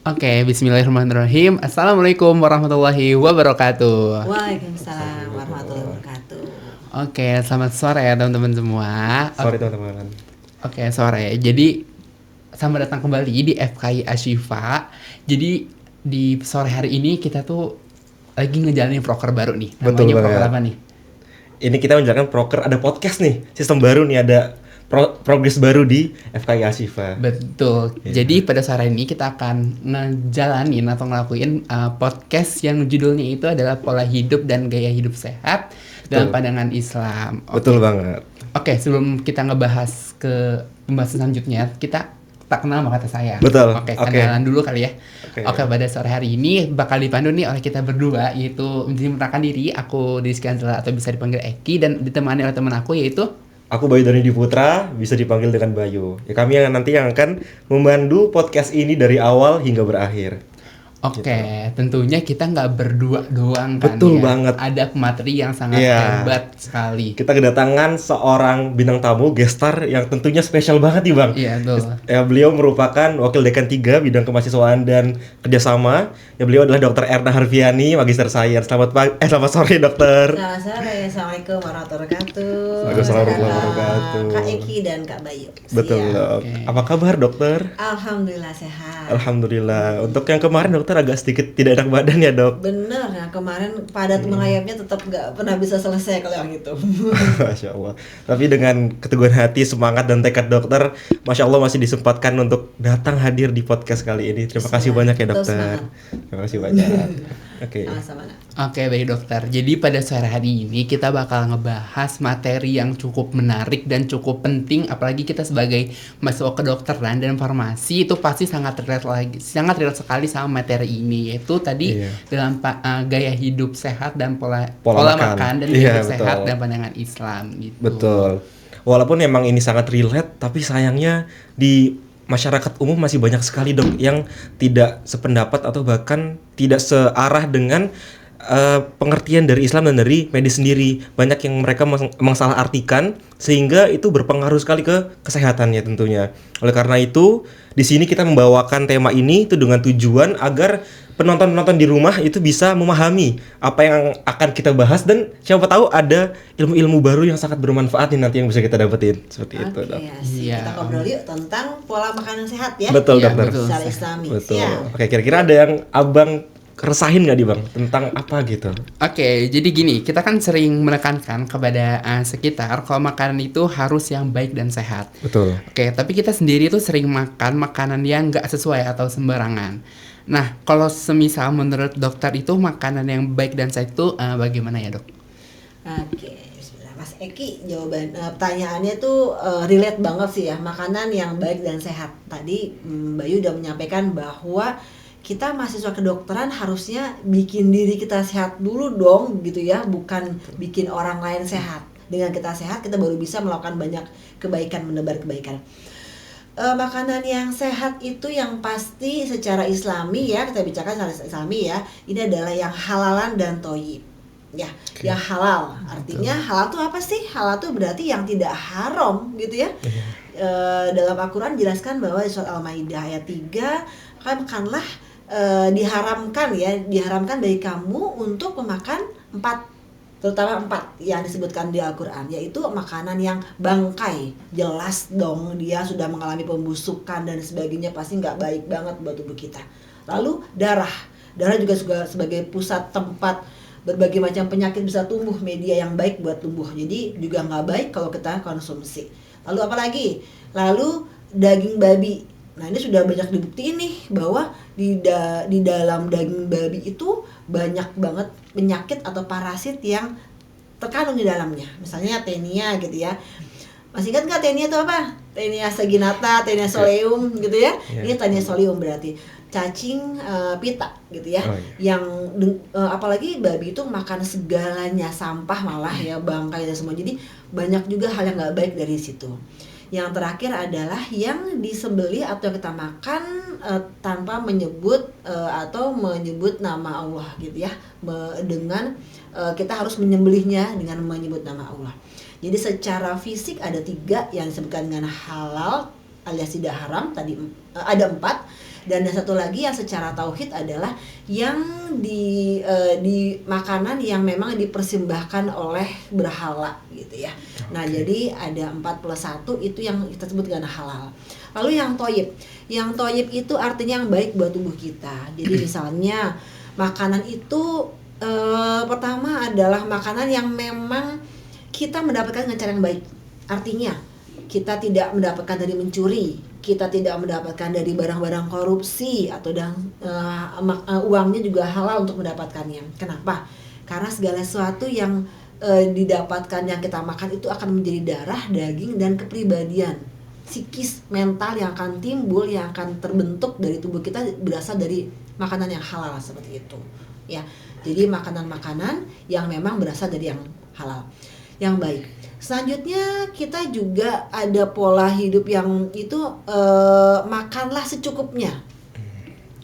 Oke, bismillahirrahmanirrahim. Assalamualaikum warahmatullahi wabarakatuh. Waalaikumsalam warahmatullahi wabarakatuh. Oke, selamat sore ya teman-teman semua. Sorry teman-teman. Oke, sore. Jadi, selamat datang kembali di FKI Ashifa. Jadi, di sore hari ini kita tuh lagi ngejalanin proker baru nih. Betul Namanya proker banget. apa nih? Ini kita menjalankan proker, ada podcast nih, sistem baru nih, ada progres baru di FKI Ashifa. Betul. Iya. Jadi pada sore ini kita akan ngejalanin atau ngelakuin podcast yang judulnya itu adalah pola hidup dan gaya hidup sehat dalam Betul. pandangan Islam. Betul banget. Oke, sebelum kita ngebahas ke pembahasan selanjutnya, kita tak kenal sama kata saya. Betul. Oke, Oke. kenalan dulu kali ya. Oke. Oke, pada sore hari ini bakal dipandu nih oleh kita berdua, yaitu mengenalkan diri. Aku Rizky Anzela atau bisa dipanggil Eki, dan ditemani oleh teman aku yaitu Aku Bayu Doni Diputra, bisa dipanggil dengan Bayu. Ya, kami yang nanti yang akan memandu podcast ini dari awal hingga berakhir. Oke, tentunya kita nggak berdua doang kan. Betul ya. banget. Ada pemateri yang sangat Iya. hebat sekali. Kita kedatangan seorang bintang tamu, gestar yang tentunya spesial banget nih Bang. Iya, betul. Ya, beliau merupakan Wakil Dekan 3 Bidang Kemahasiswaan dan Kerjasama. Ya, beliau adalah Dr. Erna Harfiani, Magister Sains. Selamat sore Dokter. Selamat sore, assalamualaikum warahmatullahi wabarakatuh. Waalaikumsalam warahmatullahi Sehat, wabarakatuh. Kak Eki dan Kak Bayu. Betul Siap. Dok. Oke. Apa kabar Dokter? Alhamdulillah sehat. Alhamdulillah. Untuk yang kemarin Dokter agak sedikit tidak enak badan ya Dok. Bener, nah kemarin padat merayapnya tetap nggak pernah bisa selesai kalau yang itu. Masya Allah. Tapi dengan keteguhan hati, semangat dan tekad Dokter, Masya Allah masih disempatkan untuk datang hadir di podcast kali ini. Terima kasih banyak ya Tetap Dokter. semangat. Terima kasih banyak. Oke. Sama-sama. Nak. Oke, baik dokter. Jadi pada sore hari ini kita bakal ngebahas materi yang cukup menarik dan cukup penting, apalagi kita sebagai mahasiswa kedokteran dan farmasi itu pasti sangat relate sekali sama materi ini, yaitu tadi Iya. dalam gaya hidup sehat dan pola Pola makan makan. dan Iya, hidup sehat betul. dan pandangan Islam gitu. Betul. Walaupun emang ini sangat relate, tapi sayangnya di masyarakat umum masih banyak sekali Dok yang tidak sependapat atau bahkan tidak searah dengan pengertian dari Islam dan dari medis sendiri. Banyak yang mereka mengsalah-artikan sehingga itu berpengaruh sekali ke kesehatannya tentunya. Oleh karena itu, di sini kita membawakan tema ini itu dengan tujuan agar penonton-penonton di rumah itu bisa memahami apa yang akan kita bahas, dan siapa tahu ada ilmu-ilmu baru yang sangat bermanfaat nih nanti yang bisa kita dapetin. Seperti itu, Dok. Oke, asik. Iya. Kita ngobrol yuk tentang pola makanan sehat ya. Betul, Iya, Dokter. betul. Secara Islami. Betul. Siap. Oke, kira-kira ada yang Abang keresahin nggak di Bang tentang apa gitu? Oke, jadi gini, kita kan sering menekankan kepada sekitar kalau makanan itu harus yang baik dan sehat. Betul. Oke, tapi kita sendiri tuh sering makan makanan yang nggak sesuai atau sembarangan. Nah, kalau semisal menurut dokter itu makanan yang baik dan sehat itu bagaimana ya dok? Oke, bismillah. Mas Eki, jawaban pertanyaannya tuh relate banget sih ya, makanan yang baik dan sehat. Tadi Bayu udah menyampaikan bahwa kita mahasiswa kedokteran harusnya bikin diri kita sehat dulu dong gitu ya, bukan bikin orang lain sehat. Dengan kita sehat, kita baru bisa melakukan banyak kebaikan, menebar kebaikan. Makanan yang sehat itu yang pasti secara Islami ya, kita bicarakan secara Islami ya, ini adalah yang halalan dan thayyib. Ya, yang halal. Artinya halal tuh apa sih? Halal tuh berarti yang tidak haram gitu ya. Dalam Al-Quran dijelaskan bahwa di surat Al-Maidah ayat 3, makanlah diharamkan bagi kamu untuk memakan 4, terutama 4 yang disebutkan di Al-Quran, yaitu makanan yang bangkai. Jelas dong dia sudah mengalami pembusukan dan sebagainya, pasti nggak baik banget buat tubuh kita. Lalu darah juga sebagai pusat tempat berbagai macam penyakit bisa tumbuh, media yang baik buat tubuh, jadi juga nggak baik kalau kita konsumsi. Lalu apa lagi? Lalu daging babi. Nah, ini sudah banyak dibuktiin nih bahwa di dalam daging babi itu banyak banget penyakit atau parasit yang terkandung di dalamnya. Misalnya Taenia gitu ya. Masih ingat nggak Taenia itu apa? Taenia saginata, Taenia soleum gitu ya. Ini Taenia soleum berarti cacing pita gitu ya. Oh, iya. Yang apalagi babi itu makan segalanya, sampah malah ya, bangkai dan semua. Jadi banyak juga hal yang nggak baik dari situ. Yang terakhir adalah yang disembelih atau kita makan tanpa menyebut atau menyebut nama Allah gitu ya. Dengan kita harus menyembelihnya dengan menyebut nama Allah. Jadi secara fisik ada 3 yang disebutkan dengan halal alias tidak haram, tadi ada 4. Dan yang satu lagi yang secara tauhid adalah yang di makanan yang memang dipersembahkan oleh berhala gitu ya. Nah, jadi ada 4+1 itu yang kita sebut dengan halal. Lalu yang toyib itu artinya yang baik buat tubuh kita. Jadi misalnya makanan itu pertama adalah makanan yang memang kita mendapatkan dengan cara yang baik. Artinya kita tidak mendapatkan dari mencuri, kita tidak mendapatkan dari barang-barang korupsi atau uangnya juga halal untuk mendapatkannya. Kenapa? Karena segala sesuatu yang didapatkan yang kita makan itu akan menjadi darah, daging, dan kepribadian psikis, mental yang akan timbul, yang akan terbentuk dari tubuh kita berasal dari makanan yang halal seperti itu ya. Jadi makanan-makanan yang memang berasal dari yang halal, yang baik. Selanjutnya kita juga ada pola hidup yang itu makanlah secukupnya.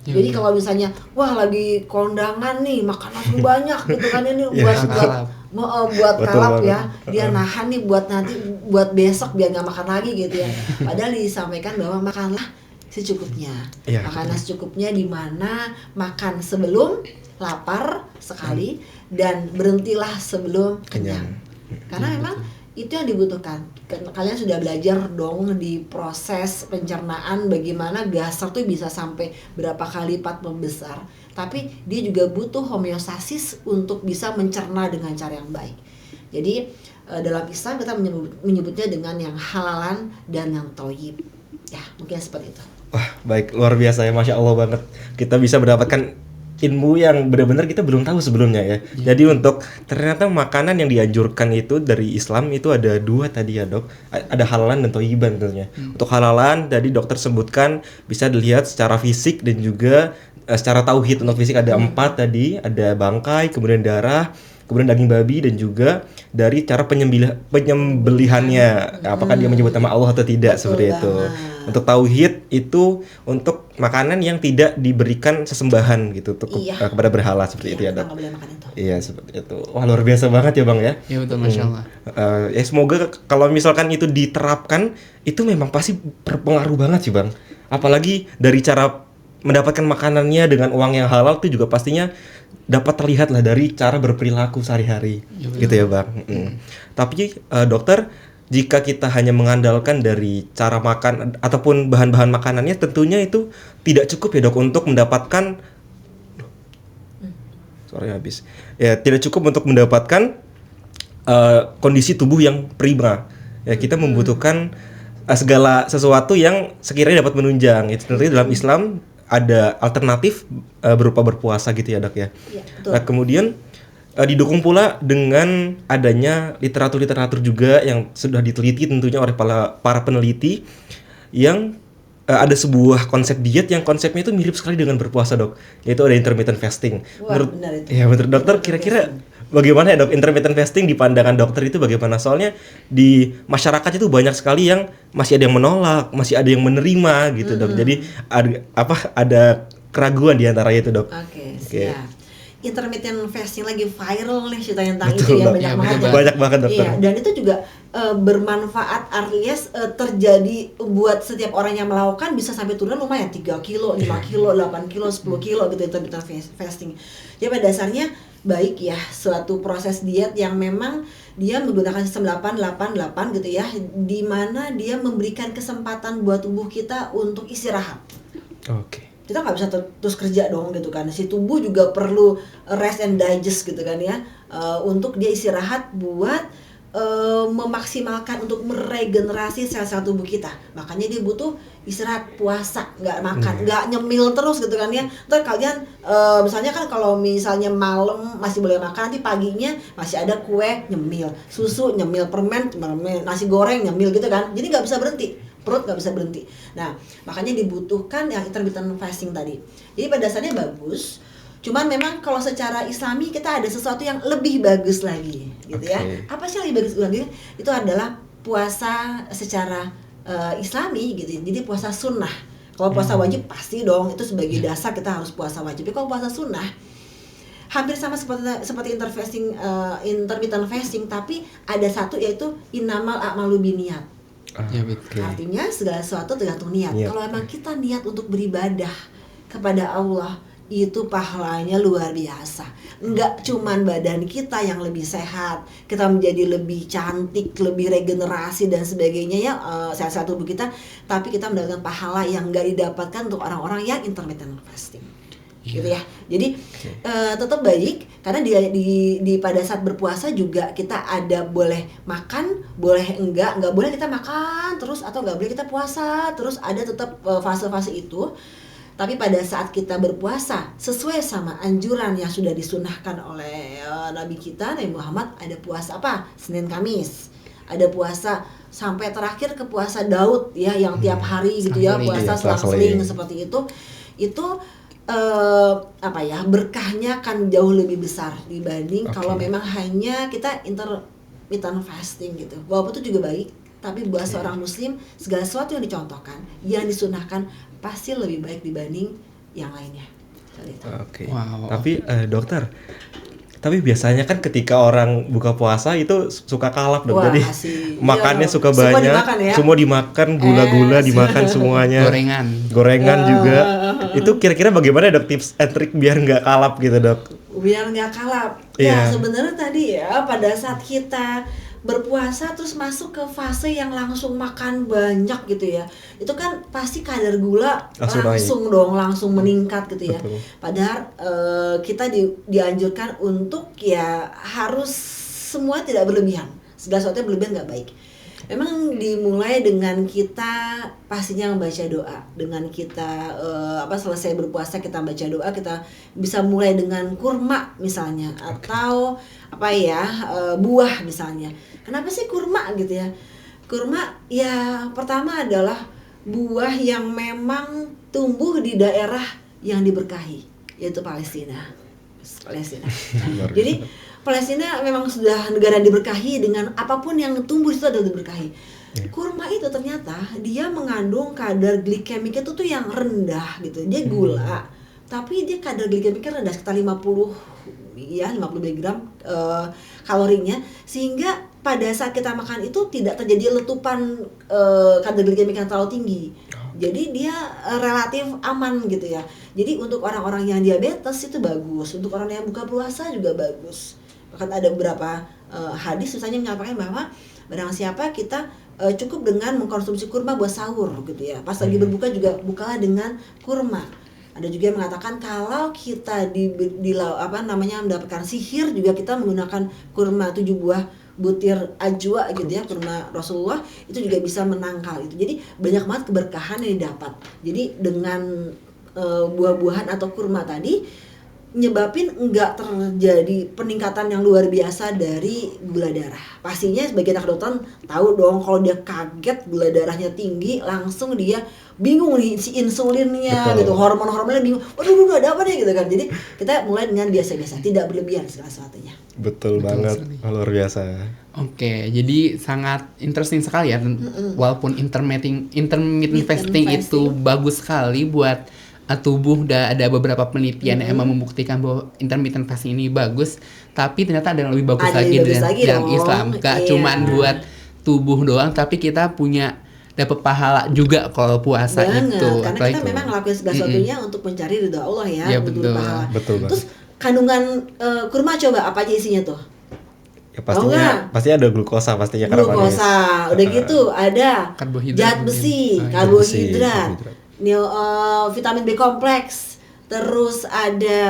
Jadi kalau misalnya wah lagi kondangan nih makan langsung banyak gitu kan, ini buat kalap ya, dia nahan nih buat nanti buat besok biar nggak makan lagi gitu ya. Padahal disampaikan bahwa makanlah secukupnya. Makanlah secukupnya, di mana makan sebelum lapar sekali dan berhentilah sebelum kenyang. Karena memang itu yang dibutuhkan. Kalian sudah belajar dong di proses pencernaan bagaimana gastroc tuh bisa sampai berapa kali lipat membesar. Tapi dia juga butuh homeostasis untuk bisa mencerna dengan cara yang baik. Jadi dalam Islam kita menyebutnya dengan yang halalan dan yang thayyib. Ya, mungkin seperti itu. Wah, baik, luar biasa ya, Masya Allah banget. Kita bisa mendapatkan ilmu yang benar-benar kita belum tahu sebelumnya ya. Jadi untuk ternyata makanan yang dianjurkan itu dari Islam itu ada 2 tadi ya dok. Ada halalan dan thayyiban tentunya. Untuk halalan tadi dokter sebutkan bisa dilihat secara fisik dan juga secara tauhid. Untuk fisik ada 4 tadi, ada bangkai, kemudian darah, kemudian daging babi, dan juga dari cara penyembelihannya. Apakah dia menyebut nama Allah atau tidak. Betul, seperti itu. Untuk tauhid itu untuk makanan yang tidak diberikan sesembahan gitu untuk kepada berhala seperti itu ya dok. Iya seperti itu. Wah, luar biasa banget ya bang ya. Iya betul, Masya Allah. Ya semoga kalau misalkan itu diterapkan itu memang pasti berpengaruh banget sih bang. Apalagi dari cara mendapatkan makanannya dengan uang yang halal itu juga pastinya dapat terlihat lah dari cara berperilaku sehari-hari gitu ya bang. Tapi dokter, jika kita hanya mengandalkan dari cara makan ataupun bahan-bahan makanannya, tentunya itu tidak cukup ya dok untuk mendapatkan tidak cukup untuk mendapatkan kondisi tubuh yang prima. Ya, kita membutuhkan segala sesuatu yang sekiranya dapat menunjang. Itu tentunya dalam Islam ada alternatif berupa berpuasa gitu ya dok ya. Nah, kemudian didukung pula dengan adanya literatur-literatur juga yang sudah diteliti tentunya oleh para peneliti, yang ada sebuah konsep diet yang konsepnya itu mirip sekali dengan berpuasa dok, yaitu ada intermittent fasting. Wah, benar itu. Ya benar dokter, kira-kira bagaimana ya dok intermittent fasting di pandangan dokter itu bagaimana? Soalnya di masyarakat itu banyak sekali yang masih ada yang menolak, masih ada yang menerima gitu dok. Jadi ada keraguan di antara itu dok. Oke. Siap. Intermittent fasting lagi viral nih cerita tentang Betul, itu ya, dok. banyak banget dokter. Iya, dan itu juga bermanfaat, artinya terjadi buat setiap orang yang melakukan bisa sampai turun lumayan 3 kilo, 5 kilo, 8 kilo, 10 kilo gitu intermittent fasting. Jadi pada dasarnya baik ya, suatu proses diet yang memang dia menggunakan sistem 8-8-8 gitu ya, di mana dia memberikan kesempatan buat tubuh kita untuk istirahat. Oke. Kita nggak bisa terus kerja dong gitu kan, si tubuh juga perlu rest and digest gitu kan ya, untuk dia istirahat buat memaksimalkan untuk meregenerasi sel-sel tubuh kita. Makanya dia butuh istirahat, puasa, nggak makan, nggak nyemil terus gitu kan ya. Ntar kalian misalnya kan kalau misalnya malam masih boleh makan, nanti paginya masih ada kue nyemil, susu nyemil, permen nyemil, nasi goreng nyemil gitu kan, jadi nggak bisa berhenti, perut nggak bisa berhenti. Nah, makanya dibutuhkan yang intermittent fasting tadi. Jadi pada dasarnya bagus. Cuman memang kalau secara Islami kita ada sesuatu yang lebih bagus lagi, gitu ya. Apa sih yang lebih bagus lagi? Itu adalah puasa secara Islami, gitu. Jadi puasa sunnah. Kalau puasa wajib pasti dong, itu sebagai dasar kita harus puasa wajib. Tapi kalau puasa sunnah hampir sama seperti intermittent fasting, tapi ada satu yaitu innamal a'malu binniyat. Ya betul. Artinya segala sesuatu tergantung niat. Niat. Kalau emang kita niat untuk beribadah kepada Allah, itu pahalanya luar biasa. Enggak cuman badan kita yang lebih sehat, kita menjadi lebih cantik, lebih regenerasi dan sebagainya ya, sehat-sehat tubuh kita, tapi kita mendapatkan pahala yang enggak didapatkan untuk orang-orang yang intermittent fasting. Gitu ya. Jadi tetap baik karena di pada saat berpuasa juga kita ada boleh makan, boleh enggak boleh kita makan terus atau enggak boleh kita puasa terus, ada tetap fase-fase itu. Tapi pada saat kita berpuasa sesuai sama anjuran yang sudah disunahkan oleh Nabi kita, Nabi Muhammad, ada puasa apa? Senin Kamis. Ada puasa sampai terakhir ke puasa Daud ya, yang tiap hari gitu ya, Selang-seling. puasa Iya, selang-seling selang-seling. seperti itu. Itu apa ya, berkahnya kan jauh lebih besar dibanding kalau memang hanya kita intermittent fasting gitu. Walaupun itu juga baik, tapi buat seorang muslim segala sesuatu yang dicontohkan, yang disunahkan pasti lebih baik dibanding yang lainnya. Seperti itu. Oke. Wow. Tapi dokter, tapi biasanya kan ketika orang buka puasa itu suka kalap dong. Wah, Jadi asik. makannya Iya, suka semua banyak, dimakan ya? semua dimakan, gula-gula dimakan semuanya. Gorengan juga. Itu kira-kira bagaimana dok tips and trick biar nggak kalap gitu dok? Biar nggak kalap. Iya. Ya sebenarnya tadi ya, pada saat kita berpuasa terus masuk ke fase yang langsung makan banyak gitu ya, itu kan pasti kadar gula langsung meningkat gitu ya. Betul. Padahal kita dianjurkan untuk ya harus semua tidak berlebihan, segala sesuatu yang berlebihan nggak baik. Memang dimulai dengan kita pastinya membaca doa. Dengan kita selesai berpuasa kita baca doa, kita bisa mulai dengan kurma misalnya, atau buah misalnya. Kenapa sih kurma gitu ya? Kurma ya pertama adalah buah yang memang tumbuh di daerah yang diberkahi, yaitu Palestina. Jadi Palestina memang sudah negara yang diberkahi, dengan apapun yang tumbuh itu adalah diberkahi. Kurma itu ternyata dia mengandung kadar glikemiknya itu tuh yang rendah gitu. Dia gula, tapi dia kadar glikemiknya rendah, sekitar 50 mg kalorinya, sehingga pada saat kita makan itu tidak terjadi letupan kadar glikemik yang terlalu tinggi. Jadi dia relatif aman gitu ya. Jadi untuk orang-orang yang diabetes itu bagus, untuk orang yang buka puasa juga bagus. Bahkan ada beberapa hadis misalnya menyampaikan bahwa barang siapa kita cukup dengan mengkonsumsi kurma buat sahur gitu ya. Pas lagi berbuka juga bukalah dengan kurma. Ada juga yang mengatakan kalau kita mendapatkan sihir juga kita menggunakan kurma 7 buah butir ajwa gitu ya, kurma Rasulullah, itu juga bisa menangkal itu. Jadi banyak banget keberkahan yang didapat. Jadi dengan buah-buahan atau kurma tadi nyebabin enggak terjadi peningkatan yang luar biasa dari gula darah. Pastinya sebagian anak kedokteran tahu dong, kalau dia kaget gula darahnya tinggi, langsung dia bingung nih si insulinnya. Betul. Gitu, hormon-hormonnya bingung. Waduh, ada apa nih gitu kan. Jadi kita mulai dengan biasa-biasa, tidak berlebihan segala sesuatunya. Betul banget, luar biasa. Oke, jadi sangat interesting sekali ya. Walaupun intermittent fasting itu bagus sekali buat tubuh, ada beberapa penelitian yang emang membuktikan bahwa intermittent fasting ini bagus, tapi ternyata ada yang lebih bagus lagi dalam Islam. Gak cuman buat tubuh doang, tapi kita punya dapat pahala juga kalau puasa itu. Karena kita memang ngelakuin segala sesuatunya untuk mencari ridha Allah ya, Ya, untuk pahala. Betul banget. Terus kandungan kurma coba apa aja isinya tuh? Ya pastinya ada glukosa pastinya, karena manis. Glukosa, udah gitu ada zat besi, karbohidrat, vitamin B kompleks, terus ada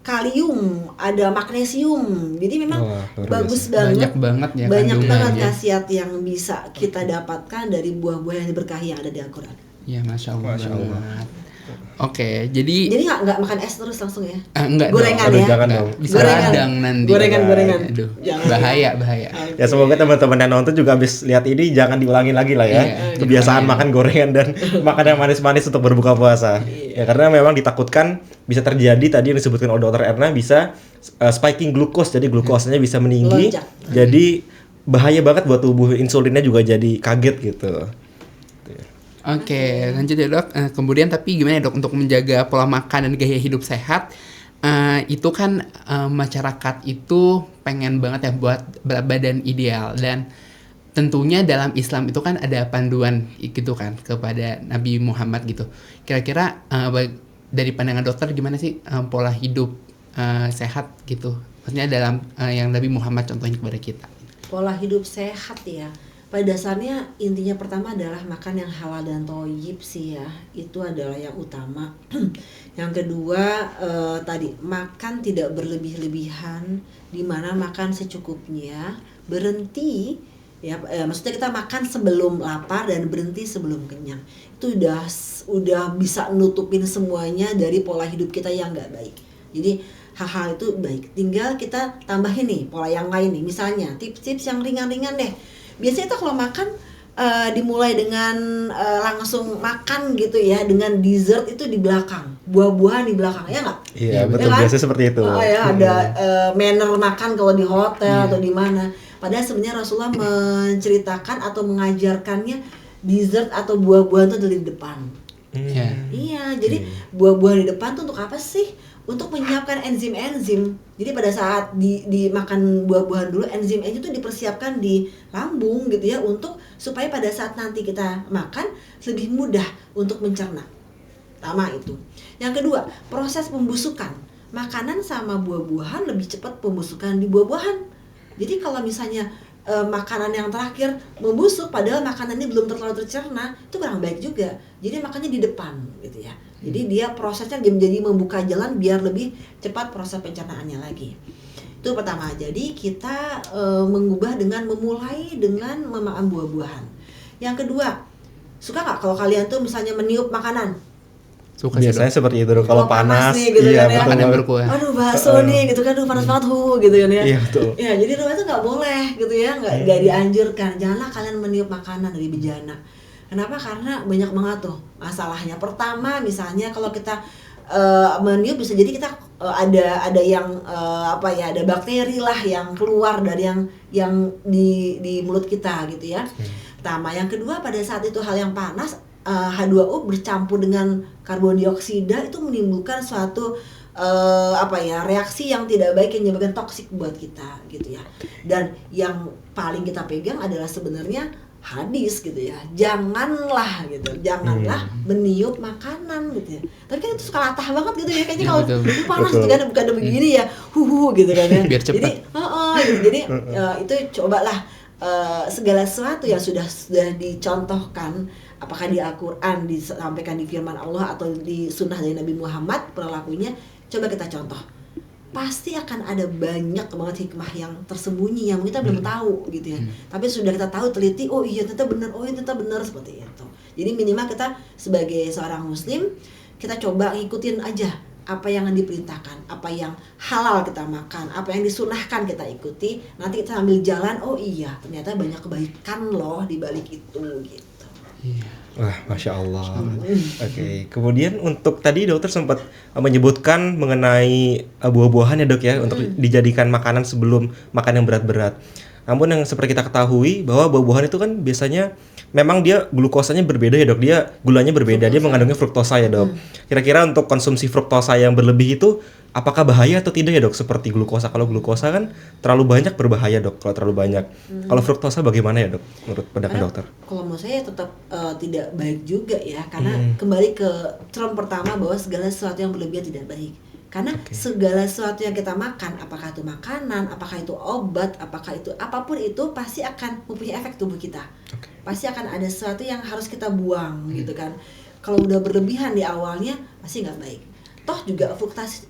kalium, ada magnesium. Jadi memang bagus banget. Banyak banget khasiat yang bisa kita dapatkan dari buah-buah yang diberkahi yang ada di Al-Qur'an. Ya, Masya Allah. Oke, jadi nggak makan es terus langsung ya? Enggak, gorengan dong. ya? Jangan dong. Bisa radang nanti. Gorengan. Aduh, Jangan. bahaya. Ya semoga teman-teman yang nonton juga habis lihat ini jangan diulangi lagi lah ya. Kebiasaan makan gorengan dan makan yang manis-manis untuk berbuka puasa. Ya karena memang ditakutkan bisa terjadi tadi yang disebutkan oleh Dr. Erna, bisa spiking glukos, jadi glukosanya bisa meninggi. Loncat. Jadi bahaya banget buat tubuh, insulinnya juga jadi kaget gitu. Oke, lanjut ya dok. Kemudian tapi gimana ya dok untuk menjaga pola makan dan gaya hidup sehat? Itu kan masyarakat itu pengen banget ya buat berat badan ideal, dan tentunya dalam Islam itu kan ada panduan gitu kan kepada Nabi Muhammad gitu. Kira-kira dari pandangan dokter gimana sih pola hidup sehat gitu? Maksudnya dalam yang Nabi Muhammad contohin kepada kita. Pola hidup sehat ya. Pada dasarnya intinya pertama adalah makan yang halal dan thayyib sih ya. Itu adalah yang utama. Yang kedua tadi makan tidak berlebih-lebihan, di mana makan secukupnya, berhenti ya, maksudnya kita makan sebelum lapar dan berhenti sebelum kenyang. Itu udah bisa nutupin semuanya dari pola hidup kita yang nggak baik. Jadi hal-hal itu baik. Tinggal kita tambahin nih pola yang lain nih. Misalnya tips-tips yang ringan-ringan deh. Biasanya itu kalau makan dimulai dengan langsung makan gitu ya, dengan dessert itu di belakang, buah-buahan di belakang, ya nggak? Iya, betul, kan? biasanya seperti itu. Oh ya, ada manner makan kalau di hotel atau di mana. Padahal sebenarnya Rasulullah menceritakan atau mengajarkannya dessert atau buah-buahan itu dari depan. Iya, jadi buah-buahan di depan tuh untuk apa sih? Untuk menyiapkan enzim-enzim. Jadi pada saat dimakan buah-buahan dulu, enzim-enzim itu dipersiapkan di lambung gitu ya, untuk supaya pada saat nanti kita makan lebih mudah untuk mencerna. Pertama itu. Yang kedua, proses pembusukan. Makanan sama buah-buahan lebih cepat pembusukan di buah-buahan. Jadi kalau misalnya makanan yang terakhir membusuk padahal makanannya belum terlalu tercerna, itu kurang baik juga. Jadi makannya di depan gitu ya. Jadi dia prosesnya menjadi membuka jalan biar lebih cepat proses pencernaannya lagi. Itu pertama. Jadi kita mengubah dengan memulai dengan memakan buah-buahan. Yang kedua, suka nggak kalau kalian tuh misalnya meniup makanan? Suka sih, Biasanya Dok. seperti itu kalau panas, nih, gitu iya kan ya. betul Makan yang banget. berkuah. Aduh bakso nih gitu kan, aduh panas banget gitu kan ya. Iya, betul. Ya jadi rumah itu nggak boleh gitu ya, nggak dianjurkan. Janganlah kalian meniup makanan dari bejana. Kenapa? Karena banyak banget tuh masalahnya. Pertama misalnya kalau kita meniup bisa jadi kita ada yang ada bakteri lah yang keluar dari yang di mulut kita gitu ya. Pertama, yang kedua pada saat itu hal yang panas, H2O bercampur dengan karbon dioksida itu menimbulkan suatu reaksi yang tidak baik yang menyebabkan toksik buat kita gitu ya. Dan yang paling kita pegang adalah sebenarnya hadis gitu ya. Janganlah meniup makanan gitu ya. Tapi kan itu suka latah banget gitu ya, kayaknya kalau panas gitu kan, bukan begini ya, gitu kan ya. Biar cepat. Jadi itu cobalah segala sesuatu yang sudah dicontohkan, apakah di Al-Quran disampaikan di firman Allah atau di sunnah dari Nabi Muhammad perilakunya, coba kita contoh. Pasti akan ada banyak banget hikmah yang tersembunyi yang kita belum tahu gitu ya. Tapi sudah kita tahu, teliti, oh iya ternyata benar seperti itu. Jadi minimal kita sebagai seorang muslim, kita coba ngikutin aja apa yang diperintahkan, apa yang halal kita makan, apa yang disunahkan kita ikuti. Nanti kita sambil jalan, oh iya ternyata banyak kebaikan loh di balik itu gitu. Wah, Masya Allah. Oke. Kemudian untuk tadi dokter sempat menyebutkan mengenai buah-buahan ya dok ya, untuk dijadikan makanan sebelum makan yang berat-berat. Namun yang seperti kita ketahui bahwa buah-buahan itu kan biasanya memang dia glukosanya berbeda ya dok, dia gulanya berbeda, dia mengandungnya fruktosa ya dok. Kira-kira untuk konsumsi fruktosa yang berlebih itu apakah bahaya atau tidak ya dok? Seperti glukosa, kalau glukosa kan terlalu banyak berbahaya dok, kalau terlalu banyak. Kalau fruktosa bagaimana ya dok menurut pandangan dokter? Kalau menurut saya tetap tidak baik juga ya, karena kembali ke term pertama bahwa segala sesuatu yang berlebihan tidak baik. Karena segala sesuatu yang kita makan, apakah itu makanan, apakah itu obat, apakah itu apapun itu, pasti akan mempunyai efek tubuh kita. Pasti akan ada sesuatu yang harus kita buang gitu kan. Kalau udah berlebihan di awalnya pasti nggak baik. Toh juga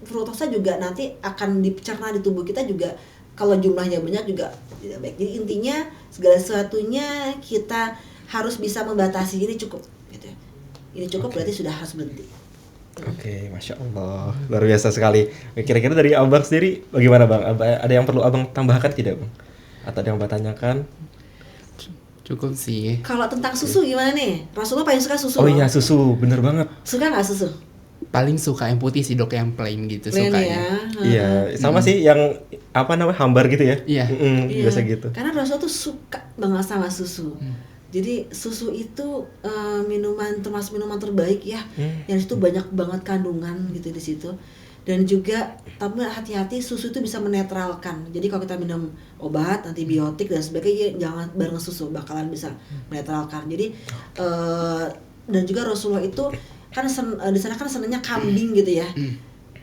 fruktosa juga nanti akan dicerna di tubuh kita juga, kalau jumlahnya banyak juga tidak baik. Jadi intinya segala sesuatunya kita harus bisa membatasi, ini cukup gitu ya. Ini cukup berarti sudah harus berhenti. Oke, Masya Allah, luar biasa sekali. Kira-kira dari abang sendiri bagaimana bang? Ada yang perlu abang tambahkan tidak bang? Atau ada yang abang tanyakan? Cukup sih. Kalau tentang susu gimana nih? Rasulullah paling suka susu. Oh iya, susu, bener banget. Suka nggak susu? Paling suka yang putih sih dok, yang plain gitu Plain sukanya. ya. Iya, sama sih yang hambar gitu ya? Iya. Iya. Biasa gitu. Karena Rasulullah tuh suka banget sama susu. Jadi susu itu minuman, termasuk minuman terbaik ya. Yang itu banyak banget kandungan gitu di situ. Dan juga tapi hati-hati, susu itu bisa menetralkan. Jadi kalau kita minum obat, antibiotik dan sebagainya, jangan bareng susu, bakalan bisa menetralkan. Jadi dan juga Rasulullah itu kan di sana kan senangnya kambing gitu ya.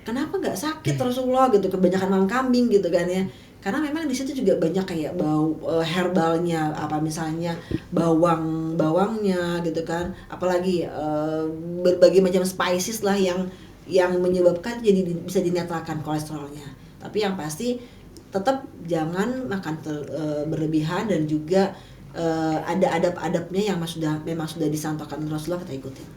Kenapa nggak sakit Rasulullah gitu, kebanyakan makan kambing gitu kan ya. Karena memang di situ juga banyak kayak bau herbalnya, apa misalnya bawangnya gitu kan, apalagi berbagai macam spices lah yang menyebabkan jadi bisa dinetralkan kolesterolnya. Tapi yang pasti tetap jangan makan berlebihan, dan juga ada adab-adabnya yang memang sudah disampaikan Rasulullah, kita ikutin.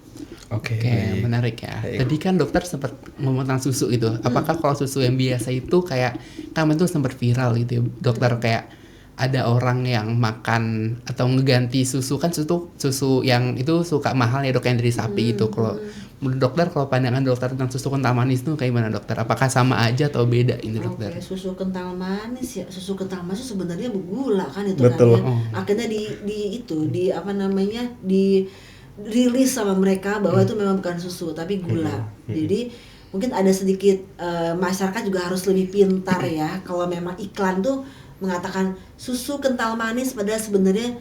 Oke, menarik ya. Baik. Tadi kan dokter sempat ngomong tentang susu itu. Apakah kalau susu yang biasa itu kayak kemarin tuh sempat viral gitu ya, dokter, kayak ada orang yang makan atau ngeganti susu, kan susu yang itu suka mahal ya dok, yang dari sapi itu. Kalau menurut dokter, kalau pandangan dokter tentang susu kental manis itu kayak gimana dokter? Apakah sama aja atau beda ini dokter? Oke, susu kental manis ya. Susu kental manis sebenarnya bergula kan itu Betul. kan ya. Akhirnya di apa namanya, di rilis sama mereka bahwa itu memang bukan susu tapi gula. Jadi mungkin ada sedikit masyarakat juga harus lebih pintar ya. Kalau memang iklan tuh mengatakan susu kental manis, padahal sebenarnya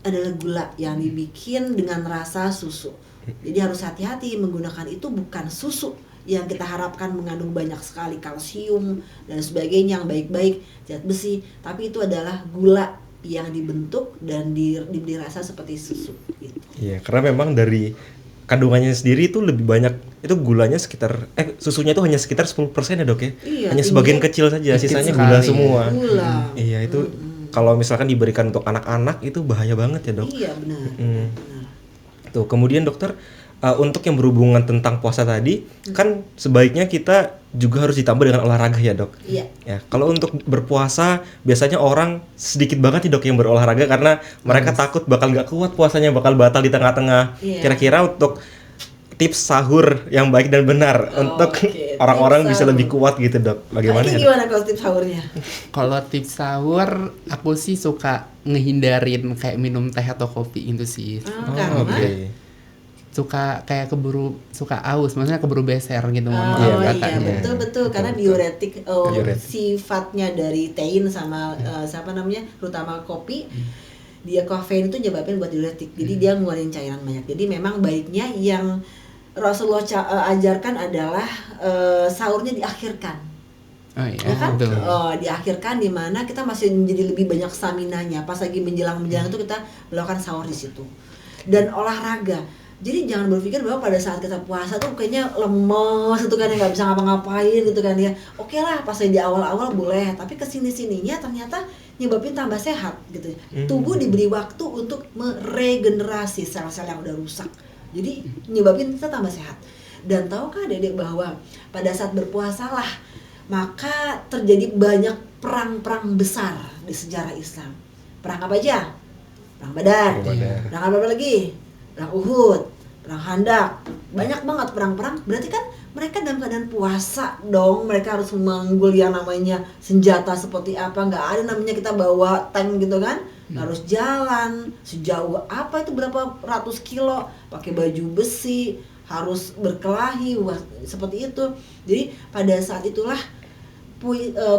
adalah gula yang dibikin dengan rasa susu. Jadi harus hati-hati menggunakan itu, bukan susu yang kita harapkan mengandung banyak sekali kalsium dan sebagainya yang baik-baik, zat besi, tapi itu adalah gula yang dibentuk dan dirasa seperti susu gitu. Iya, karena memang dari kandungannya sendiri itu lebih banyak, itu gulanya sekitar susunya itu hanya sekitar 10% ya dok ya. Iya, Hanya sebagian kecil saja, Dikit sisanya sekali gula ya. semua. Gula. Iya, itu kalau misalkan diberikan untuk anak-anak itu bahaya banget ya dok. Iya benar. Hmm. Benar. Tuh, kemudian dokter, untuk yang berhubungan tentang puasa tadi, kan sebaiknya kita juga harus ditambah dengan olahraga ya dok. Iya. Ya, kalau untuk berpuasa biasanya orang sedikit banget nih dok yang berolahraga, karena mereka takut bakal nggak kuat puasanya, bakal batal di tengah-tengah. Iya. Kira-kira untuk tips sahur yang baik dan benar untuk oke. orang-orang Tips bisa sahur. lebih kuat gitu dok. Bagaimana Ini ya dok? gimana kalau tips sahurnya? Kalau tips sahur, aku sih suka ngehindarin kayak minum teh atau kopi itu sih. Karena Oke. Suka kayak suka aus, maksudnya keburu beser gitu. mohon maaf Iya, iya katanya. betul karena Betul. diuretik, Diuretik. sifatnya dari tein sama siapa namanya, terutama kopi, dia kafein itu nyebabin buat diuretik, jadi dia ngeluarin cairan banyak. Jadi memang baiknya yang Rasulullah ajarkan adalah sahurnya diakhirkan. Oh iya, Ya kan? betul. Diakhirkan di mana kita masih menjadi lebih banyak staminanya. Pas lagi menjelang itu kita melakukan sahur di situ. Dan olahraga. Jadi jangan berpikir bahwa pada saat kita puasa tuh kayaknya lemes gitu kan, ya nggak bisa ngapa-ngapain gitu kan ya. Oke lah, pas di awal-awal boleh, tapi kesini-sininya ternyata nyebabin tambah sehat gitu. Tubuh diberi waktu untuk meregenerasi sel-sel yang udah rusak. Jadi nyebabin kita tambah sehat. Dan tahukah adik-adik bahwa pada saat berpuasalah maka terjadi banyak perang-perang besar di sejarah Islam. Perang apa aja? Perang Badar. Perang apa lagi? Perang Uhud, perang Khandaq. Banyak banget perang-perang. Berarti kan mereka dalam keadaan puasa dong. Mereka harus memanggul yang namanya senjata seperti apa. Nggak ada namanya kita bawa tank gitu kan. Harus jalan sejauh apa itu, berapa ratus kilo, pakai baju besi, harus berkelahi, seperti itu. Jadi pada saat itulah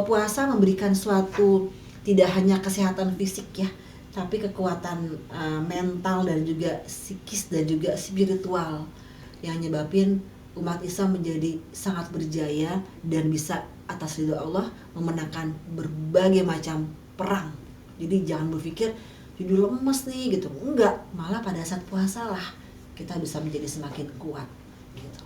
puasa memberikan suatu tidak hanya kesehatan fisik ya, tapi kekuatan mental dan juga psikis dan juga spiritual yang nyebabin umat Islam menjadi sangat berjaya dan bisa atas ridho Allah memenangkan berbagai macam perang. Jadi jangan berpikir jadi lemes nih gitu, enggak, malah pada saat puasa lah kita bisa menjadi semakin kuat gitu.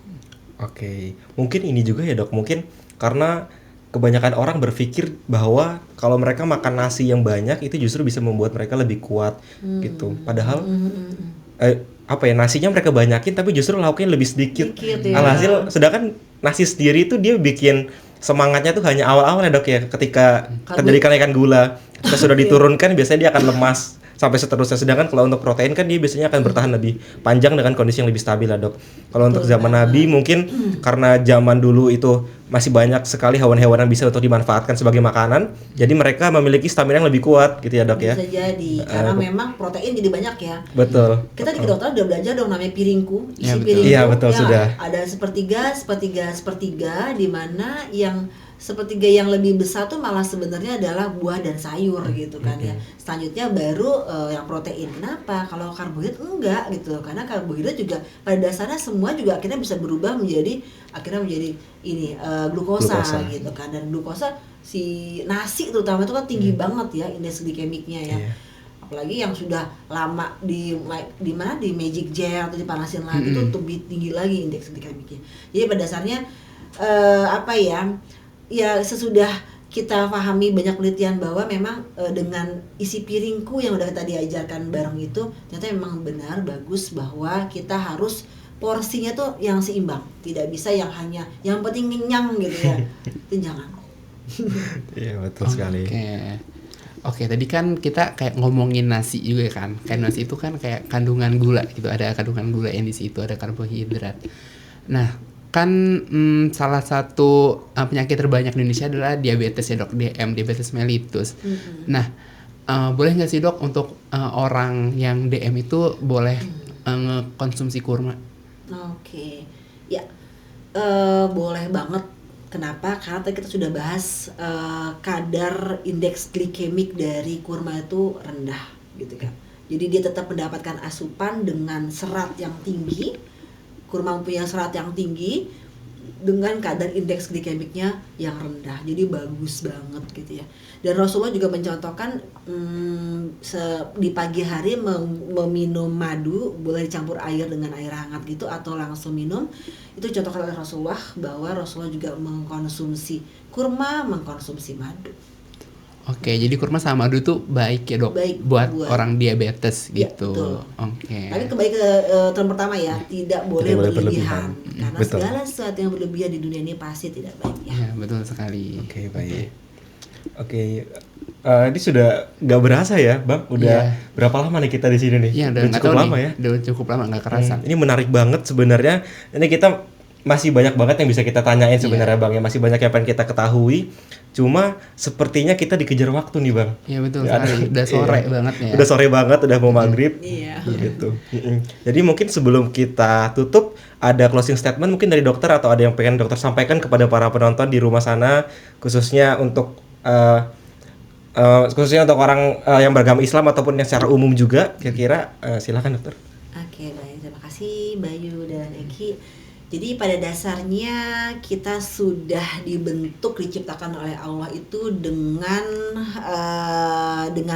Oke, mungkin ini juga ya dok, mungkin karena kebanyakan orang berpikir bahwa kalau mereka makan nasi yang banyak itu justru bisa membuat mereka lebih kuat gitu. Padahal apa ya, nasinya mereka banyakin tapi justru lauknya lebih sedikit. Ya. Alhasil sedangkan nasi sendiri itu dia bikin semangatnya tuh hanya awal-awal ya dok ya, ketika terjadi kenaikan gula, ketika sudah diturunkan biasanya dia akan lemas sampai seterusnya. Sedangkan kalau untuk protein kan dia biasanya akan bertahan lebih panjang dengan kondisi yang lebih stabil lah dok. Kalau untuk zaman Nabi mungkin karena zaman dulu itu masih banyak sekali hewan-hewan yang bisa untuk dimanfaatkan sebagai makanan. Jadi mereka memiliki stamina yang lebih kuat gitu ya dok ya. Bisa jadi karena memang protein jadi banyak ya. Betul. Kita di kedokteran udah belajar dong namanya piringku, Ya, isi betul. piringku. Iya, betul, sudah. Ada sepertiga di mana yang sepertiga yang lebih besar tuh malah sebenarnya adalah buah dan sayur gitu kan ya. Selanjutnya baru yang protein. Kenapa? Kalau karbohidrat enggak gitu. Karena karbohidrat juga pada dasarnya semua juga akhirnya bisa berubah menjadi ini glukosa gitu kan. Dan glukosa si nasi terutama itu kan tinggi banget ya indeks glikemiknya ya. Iya. Apalagi yang sudah lama di mana di magic jar atau dipanasin lagi itu lebih tinggi lagi indeks glikemiknya. Jadi pada dasarnya ya sesudah kita pahami banyak penelitian bahwa memang dengan isi piringku yang udah tadi ajarkan bareng itu ternyata memang benar bagus bahwa kita harus porsinya tuh yang seimbang, tidak bisa yang hanya yang penting kenyang gitu ya. Itu jangan. Iya betul sekali. Oke, tadi kan kita kayak ngomongin nasi juga kan. Kayak nasi itu kan kayak kandungan gula gitu, ada kandungan gula yang di situ, ada karbohidrat. Nah, kan salah satu penyakit terbanyak di Indonesia adalah diabetes ya dok, diabetes mellitus. Nah, boleh nggak sih dok untuk orang yang DM itu boleh konsumsi kurma? Oke, ya boleh banget. Kenapa? Karena tadi kita sudah bahas kadar indeks glikemik dari kurma itu rendah gitu kan. Jadi dia tetap mendapatkan asupan dengan serat yang tinggi. Kurma mempunyai serat yang tinggi dengan kadar indeks glikemiknya yang rendah, jadi bagus banget gitu ya. Dan Rasulullah juga mencontohkan di pagi hari meminum madu, boleh dicampur air dengan air hangat gitu atau langsung minum. Itu contohkan oleh Rasulullah bahwa Rasulullah juga mengkonsumsi kurma, mengkonsumsi madu. Oke, jadi kurma sama madu tuh baik ya dok, Baik buat buat orang diabetes Ya, gitu. betul. Oke. Tapi kembali ke term pertama ya, tidak boleh boleh berlebihan. berlebihan. Karena Betul. segala sesuatu yang berlebihan di dunia ini pasti tidak baik ya. Ya betul sekali. Oke baik. Oke, ini sudah nggak berasa ya bang? Udah Iya. berapa lama nih kita di sini nih? Iya, udah nggak cukup tahu lama nih, ya. udah cukup lama nggak kerasa. Ini menarik banget sebenarnya. Ini kita masih banyak banget yang bisa kita tanyain sebenarnya bang ya. Masih banyak yang pengen kita ketahui. Cuma sepertinya kita dikejar waktu nih bang. Iya betul Ya, sekali. Udah sore banget ya. Udah sore banget, udah mau maghrib. Iya. Gitu. Jadi mungkin sebelum kita tutup ada closing statement mungkin dari dokter atau ada yang pengen dokter sampaikan kepada para penonton di rumah sana, khususnya untuk orang yang beragama Islam ataupun yang secara umum juga, kira-kira silakan dokter. Oke, baik. Terima kasih Bayu dan Eki. Jadi pada dasarnya kita sudah dibentuk, diciptakan oleh Allah itu dengan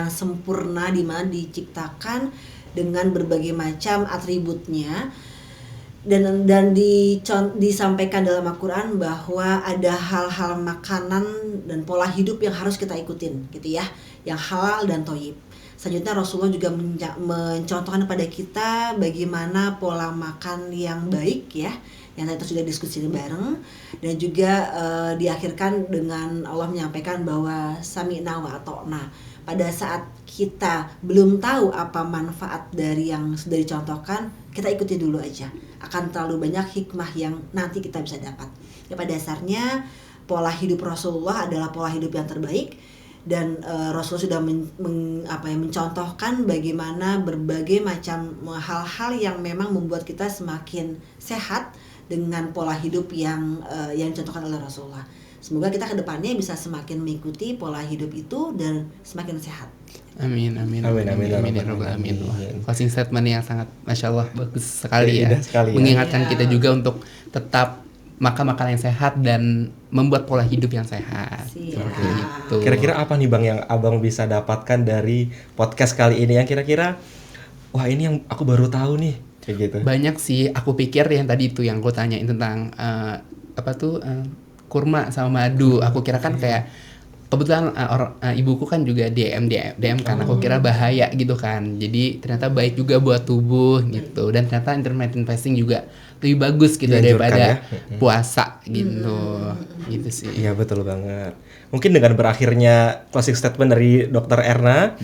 sempurna, di mana diciptakan dengan berbagai macam atributnya. Dan disampaikan dalam Al-Quran bahwa ada hal-hal makanan dan pola hidup yang harus kita ikutin gitu ya, yang halal dan thayyib. Selanjutnya Rasulullah juga mencontohkan kepada kita bagaimana pola makan yang baik ya, yang kita sudah diskusi bareng. Dan juga diakhirkan dengan Allah menyampaikan bahwa sami'na wa ata'na. Pada saat kita belum tahu apa manfaat dari yang sudah dicontohkan, kita ikuti dulu aja. Akan terlalu banyak hikmah yang nanti kita bisa dapat. Ya, pada dasarnya pola hidup Rasulullah adalah pola hidup yang terbaik. Dan Rasulullah sudah mencontohkan bagaimana berbagai macam hal-hal yang memang membuat kita semakin sehat dengan pola hidup yang dicontohkan oleh Rasulullah. Semoga kita ke depannya bisa semakin mengikuti pola hidup itu dan semakin sehat. Amin. Amin, Ya rabbal alamin. Wah, closing statement yang sangat, masya Allah, bagus sekali ya. Indah sekali ya. Mengingatkan Iya. kita juga untuk tetap makan makanan yang sehat dan membuat pola hidup yang sehat. Siap. Seperti itu. Kira-kira apa nih bang yang abang bisa dapatkan dari podcast kali ini yang kira-kira wah ini yang aku baru tahu nih kayak gitu. Banyak sih, aku pikir yang tadi itu yang gue tanyain tentang kurma sama madu. Aku kira kan kayak kebetulan ibuku kan juga DM kan. Aku kira bahaya gitu kan. Jadi ternyata baik juga buat tubuh gitu. Dan ternyata intermittent fasting juga lebih bagus gitu Dianjurkan daripada ya. puasa gitu. Gitu sih. Iya betul banget. Mungkin dengan berakhirnya closing statement dari Dokter Erna,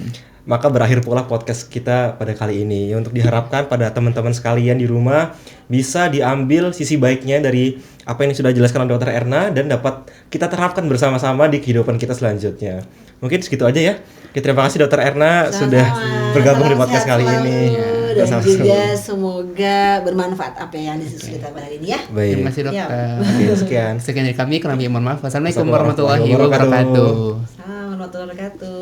maka berakhir pula podcast kita pada kali ini. Untuk diharapkan pada teman-teman sekalian di rumah bisa diambil sisi baiknya dari apa yang sudah dijelaskan oleh Dr. Erna dan dapat kita terapkan bersama-sama di kehidupan kita selanjutnya. Mungkin segitu aja ya. Oke, terima kasih Dr. Erna sudah bergabung di Salam podcast sehat kali selalu, ini. dan Sama-sama. juga semoga bermanfaat apa yang diskusi kita pada hari ini ya. Baik. Terima kasih dokter. Oke, sekian. Sekian dari kami, kurang lebih mohon maaf. Wassalamualaikum Assalamualaikum warahmatullahi warahmatullahi wabarakatuh. Assalamualaikum warahmatullahi wabarakatuh.